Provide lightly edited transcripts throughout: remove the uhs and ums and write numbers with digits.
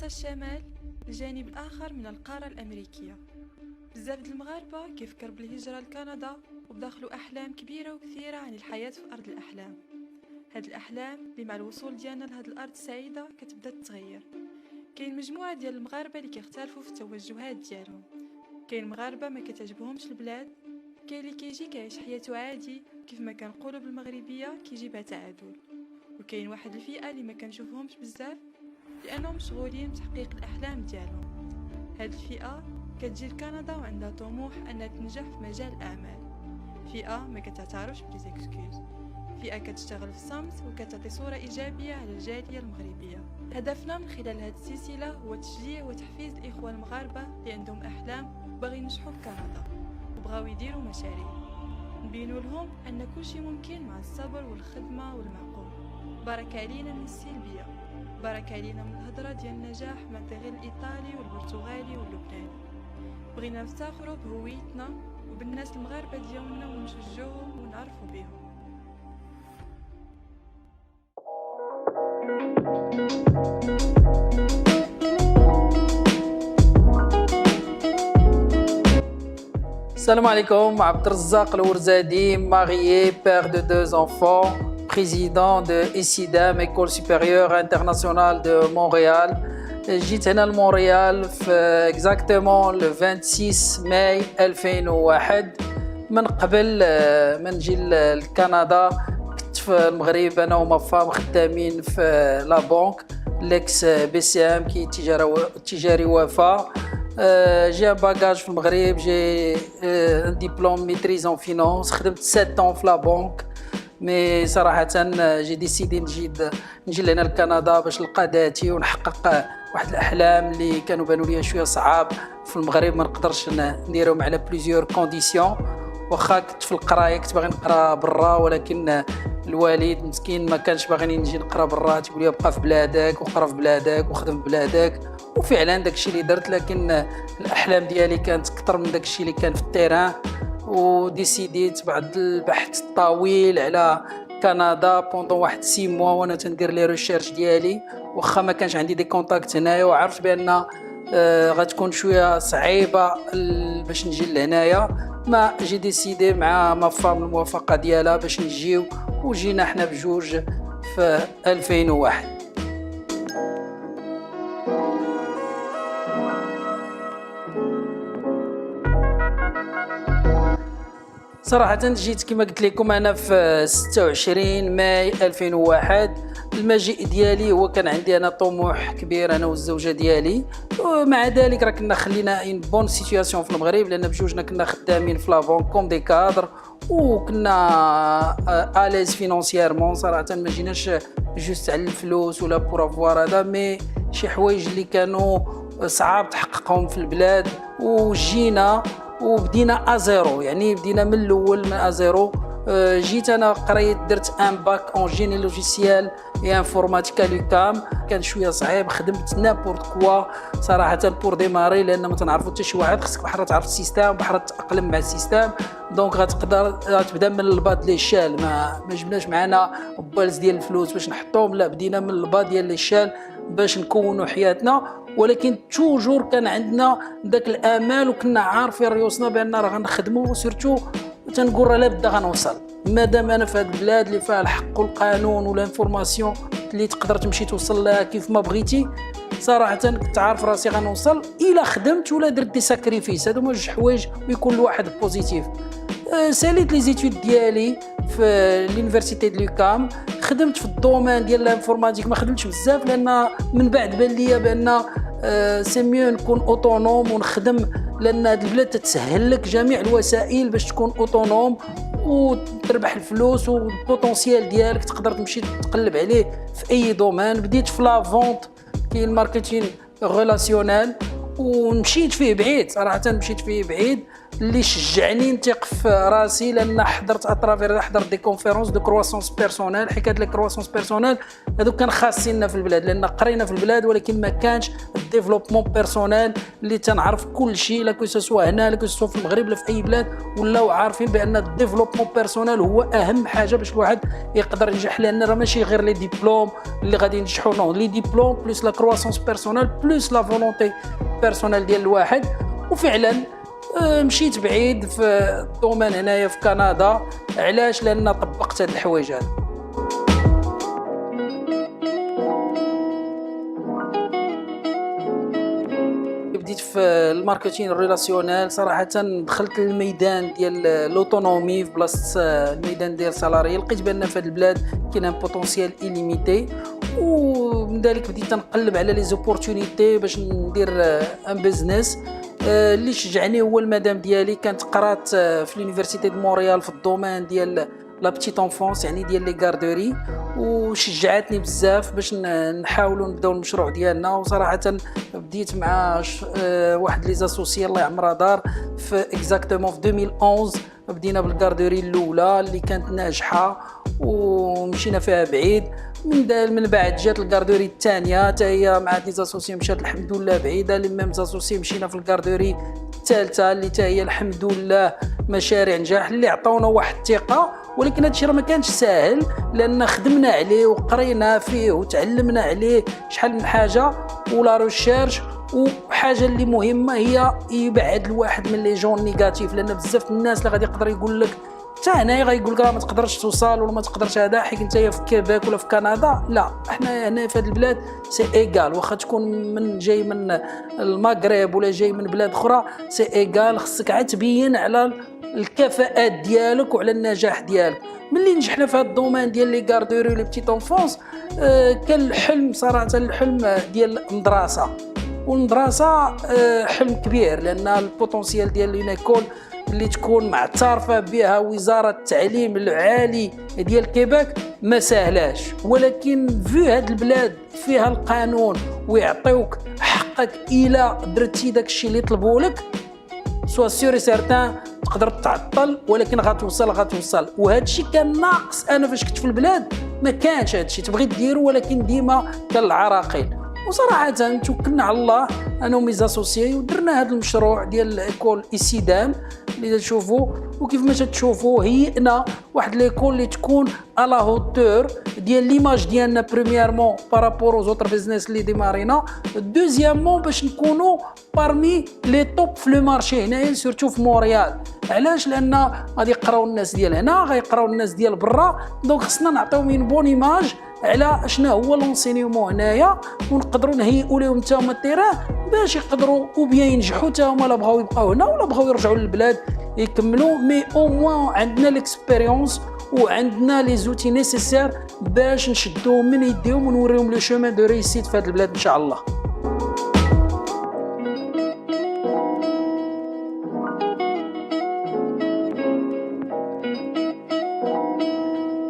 الشمال الجانب الآخر من القارة الأمريكية. بزاف د المغاربة كيفكر بالهجرة لكندا وبداخلو أحلام كبيرة وكثيرة عن الحياة في أرض الأحلام. هاد الأحلام اللي مع الوصول ديالنا لهاد الأرض السعيدة كتبدا تتغير. كاين مجموعة ديال المغاربة اللي كيختلفوا في التوجهات ديالهم. كاين مغاربة ما كتعجبهمش البلاد، كاين اللي كيجي كيعيش حياته عادي كيف ما كنقولوا بالمغربية كيجيبها تعادل، وكاين واحد الفئة اللي ما كنشوفهمش بزاف لأنهم مشغولين بتحقيق الأحلام ديالهم. هاد الفئة كتجي لكندا وعندها طموح أنها تنجح في مجال الأعمال، فئة ما كتعترفش بليزيكسكوز، فئة كتشتغل في الصمت وكتعطي صورة إيجابية على الجالية المغربية. هدفنا من خلال هاد السلسلة هو تشجيع وتحفيز الإخوة المغاربة اللي عندهم أحلام وباغي ينجحوا في كندا وبغاو يديروا مشاريع. نبينوا لهم أن كل شيء ممكن مع الصبر والخدمة والمعقول. بركة علينا من السلبية، بركة علينا من الهضرة ديال النجاح مع الغير الإيطالي والبرتغالي واللبناني. بغينا نفتخروا بهويتنا وبالناس المغاربة ديالنا ونشجعوهم ونعرفوا بهم. Salam alaikum, Abdelrazak Lourzadi, marié, père de 2 enfants, président de ESIDAM, École supérieure internationale de Montréal. جيت هنا لمونريال في exactement le 26 ماي 2001. من قبل ما نجي لكندا كنت في المغرب انا وما فام خدامين في لا بنك ليكس بي سي ام كي تجاري وفاء. جي باجاج في المغرب، جي ديبلوم ميتريز ان فينانس، خدمت 7 ans في لا بنك. مي صراحه جي ديسيدي نجي لهنا لكندا باش نلقى ذاتي ونحقق واحد الاحلام اللي كانوا بانوا لي شويه صعاب في المغرب، ما نقدرش نديرهم على بليزيور كونديسيون. واخا كنت في القرايه كنت باغي نقرا برا، ولكن الوالد مسكين ما كانش باغيني نجي نقرا برا، تيقول لي بقى في بلادك وقرا في بلادك وخدم في بلادك. وفعلا داكشي اللي درت، لكن الاحلام ديالي كانت اكثر من داكشي اللي كان في التيران. وديسيديت بعد البحث الطويل على كندا بوندون واحد 6 موا وانا تندير لي ريشيرش ديالي، واخا ما كانش عندي دي كونتاكت هنايا، وعرفت بان غتكون شويه صعيبه باش نجي لهنايا. ما جي ديسيدي مع ما فام الموافقه ديالها باش نجيو، وجينا حنا بجوج في 2001. صراحة جيت كما قلت لكم أنا في 26 ماي 2001. المجيء ديالي هو كان عندي أنا طموح كبير أنا والزوجة ديالي، ومع ذلك راه كنا خلينا ان بون سيتوياسيون في المغرب، لأن بجوجنا كنا خدامين في لافون كوم دي كادر وكنا اليز فينانسييرمون. صراحة ما جيناش جوست على الفلوس ولا بور افوار هذا، مي شي حوايج اللي كانوا صعاب تحققهم في البلاد. وجينا وبدينا ازيرو، يعني بدينا من الاول من ازيرو. جيت انا قريت درت ان باك اون جيني لوجيسيال اي انفورماتيكا لوكام. كان شويه صعيب، خدمت نابورت كوا صراحه بور ديماري، لان ما تنعرفوا حتى شي واحد، خصك بحال تعرف السيستم بحال تتاقلم مع السيستم. دونك غتقدر تبدا من البا ديال الشال، ما جبناش معنا بالز ديال الفلوس باش نحطوهم، لا بدينا من البا ديال الشال باش نكونوا حياتنا. ولكن توجور كان عندنا داك الامال، وكنا عارفين ريوسنا بان راه غنخدموا، وسيرتو تنقول راه لابد غنوصل. مادام انا في هذه البلاد اللي فيها الحق والقانون والانفورماسيون اللي تقدر تمشي توصل لها كيف ما بغيتي، صراحه كنت عارف راسي غنوصل الا خدمت ولا درت دي ساكريفيس. هادو جوج حوايج ويكون الواحد بوزيتيف. ساليت لي زيتود ديالي في لونيفرسيتي دو لوكام، خدمت في الدومين ديال الانفورماتيك. ما خدمتش بزاف لان من بعد بان ليا بان سي ميو نكون اوتونوم ونخدم، لان هاد البلاد تتسهل لك جميع الوسائل باش تكون اوتونوم وتربح الفلوس، والبوتونسيال ديالك تقدر تمشي تقلب عليه في اي دومين. بديت في لا فونت، كاين الماركتين ريلاسيونيل، ومشيت فيه بعيد. صراحه مشيت فيه بعيد، اللي شجعني نثق في راسي، لان حضرت دي كونفيرونس دو كرواسونس بيرسونيل. حكايه لي كرواسونس بيرسونيل هذوك كان خاصيننا في البلاد، لان قرينا في البلاد ولكن ما كانش الديفلوبمون بيرسونيل اللي تنعرف كل شيء، لا كو هنا لا كو في المغرب لا في اي بلاد، ولاو عارفين بان الديفلوبمون بيرسونيل هو اهم حاجه باش الواحد يقدر ينجح. لان راه ماشي غير لي ديبلوم اللي غادي ينجحوا، نو، لي ديبلوم بلس لا كرواسونس بيرسونيل بلس لا فولونتي بيرسونيل ديال الواحد. وفعلا مشيت بعيد في الدومين هنايا في كندا. علاش؟ لان طبقت هاد الحوايج هذا. بديت في الماركتين ريلاسيونيل. صراحه دخلت الميدان ديال لوتونومي في بلاصه الميدان ديال السالاري. لقيت بان في هاد البلاد كاين ان بوتونسيال إليميتي، ومن ذلك بديت نقلب على لي زوبورتونيتي باش ندير ان بيزنس. اللي شجعني هو المدام ديالي، كانت قرات في لونيفرسيتي دو مونريال في الدومين ديال لا بتيت انفونس، يعني ديال لي غاردوري، وشجعتني بزاف باش نحاولوا نبداو المشروع ديالنا. وصراحه بديت مع واحد لي زاسوسي الله يعمرها دار في اكزاكتومون في 2011. بدينا بالغاردوري الاولى اللي كانت ناجحه ومشينا فيها بعيد. من بعد جات الغاردوري الثانيه حتى هي مع دي زاسوسي مشات الحمد لله بعيده. لي ميم زاسوسي مشينا في الغاردوري الثالثه اللي حتى هي الحمد لله مشاريع نجاح اللي عطاونا واحد الثقه. ولكن هذا الشيء راه ما كانش ساهل، لان خدمنا عليه وقرينا فيه وتعلمنا عليه شحال من حاجه ولا ريشيرش. وحاجه اللي مهمه هي يبعد الواحد من لي جون نيجاتيف، لان بزاف الناس اللي غادي يقدر يقول لك حتى هنايا غايقول لك ما تقدرش توصل ولا ما تقدرش هذا حيت انت في كيبيك ولا في كندا. لا، احنا هنا في هذه البلاد سي ايغال، واخا تكون جاي من المغرب ولا جاي من بلاد اخرى سي ايغال. خصك عاد تبين على الكفاءات ديالك وعلى النجاح ديالك. ملي نجحنا في هذا الدومين ديال لي غاردوري لي بتيت انفونس، كان الحلم صراحه الحلم ديال المدرسه. والمدرسه حلم كبير، لان البوتونسيال ديال لينيكول اللي تكون معترفه بها وزاره التعليم العالي ديال كيبيك ما سهلاش. ولكن في هاد البلاد فيها القانون ويعطيوك حقك الى درتي داكشي اللي طلبوا لك، سوا سيوري سيرتان تقدر تعطل ولكن غتوصل. وهذا الشيء كان ناقص. انا فاش كنت في البلاد ما كانش هذا الشيء، تبغي ديرو ولكن ديما كان العراقيل. وصراحه توكلنا على الله انا ومي زاسوسيي ودرنا هذا المشروع ديال ايكول إسيدام اللي تشوفوا. وكيف ما تشوفوا هيئنا واحد ليكول اللي تكون على هوتور ديال ليماج ديالنا، بريميرمون بارابور aux autres بيزنس اللي ديمارينا، دوزيامون باش نكونوا بارمي لي توب في لو مارشي هنايا سورتو في مونريال. علاش؟ لان غادي يقراو الناس ديال هنا، غيقراو الناس ديال برا، دونك خصنا نعطيو من بون ايماج على شنو هو لونسينيومون هنايا، ونقدروا نهيئوا لهم حتى هما التيران باش يقدروا وبيان ينجحوا حتى هما، لا بغاو يبقاو هنا ولا بغاو يرجعوا للبلاد يكملوا. مي او موان عندنا ليكسبيريونس وعندنا لي زوتي نيسيسير باش نشدوهم من يديهم ونوريهم لو شومان دو ريسيت في هذه البلاد ان شاء الله.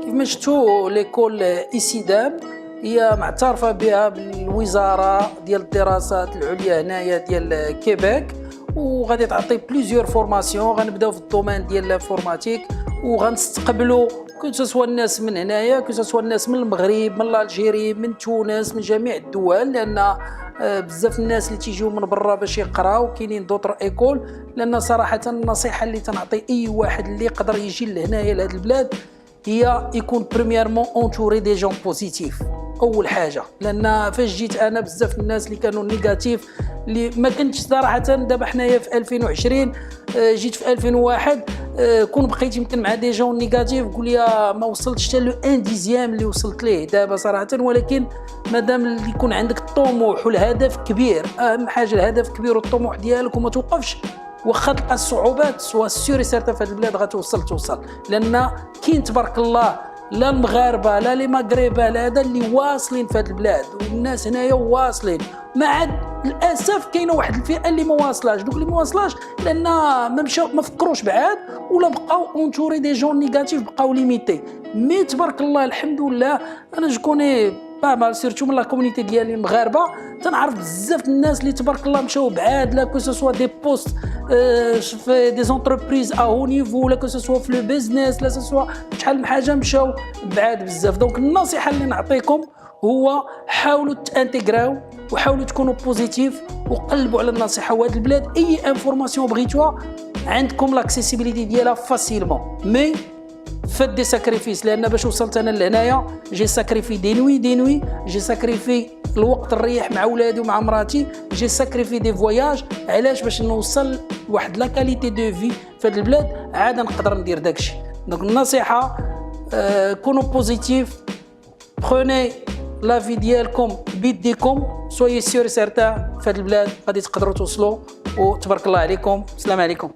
كيف ما شفتوا ليكول إسيدام هي معترفه بها بالوزاره ديال الدراسات العليا هنايا ديال كيبيك، وغادي تعطي بليزيور فورماسيون. غنبداو في الدومين ديال لافورماتيك وغنستقبلوا كو الناس من هنايا، كو الناس من المغرب، من الجيري، من تونس، من جميع الدول، لان بزاف الناس اللي تيجيو من برا باش يقراو. كاينين دوطر ايكول. لان صراحه النصيحه اللي تنعطي اي واحد اللي يقدر يجي لهنايا لهاد البلاد هي يكون بريميرمون اونتوري دي جون بوزيتيف اول حاجه. لان فاش جيت انا بزاف الناس اللي كانوا نيجاتيف اللي ما كنتش صراحه. دابا حنايا في 2020 جيت في 2001 كون بقيت يمكن مع دي جون نيجاتيف قول لي ما وصلتش حتى لو ان ديزيام اللي وصلت ليه دابا صراحه. ولكن مادام اللي يكون عندك الطموح والهدف كبير، اهم حاجه الهدف كبير والطموح ديالك وما توقفش واخا تلقى الصعوبات، سوا سيوري سيرتا في هذه البلاد غتوصل. لان كاين تبارك الله لا المغاربه لا لي مغربه لا هذا اللي واصلين في هذه البلاد، والناس هنايا واصلين. مع الاسف كاينه واحد الفئه اللي ما واصلاش. دوك اللي ما واصلاش لان ما فكروش بعاد ولا بقاو اونتوري دي جون نيجاتيف، بقاو ليميتي. مي تبارك الله الحمد لله انا جو كوني با مال سيرتو من لا كومونيتي ديالي المغاربه تنعرف بزاف الناس اللي تبارك الله مشاو بعاد لا كو سوا دي بوست في دي زونتربريز او نيفو لا كو سوا في لو بيزنس لا سوا شحال من حاجه مشاو بعاد بزاف. دونك النصيحه اللي نعطيكم هو حاولوا تانتيغراو وحاولوا تكونوا بوزيتيف وقلبوا على النصيحه. وهاد البلاد اي انفورماسيون بغيتوها عندكم لاكسيسيبيليتي ديالها فاسيلمون مي فات دي ساكريفيس لان باش وصلت انا لهنايا جي ساكريفي دي نوي جي ساكريفي الوقت نريح مع ولادي ومع مراتي جي ساكريفي دي فواياج علاش باش نوصل لواحد لا كاليتي دو في في هاد البلاد عاد نقدر ندير داكشي. دونك النصيحه كونوا بوزيتيف بروني لا في ديالكم بيديكم سويي سيور سيرتا في هاد البلاد غادي تقدروا توصلوا وتبارك الله عليكم. السلام عليكم.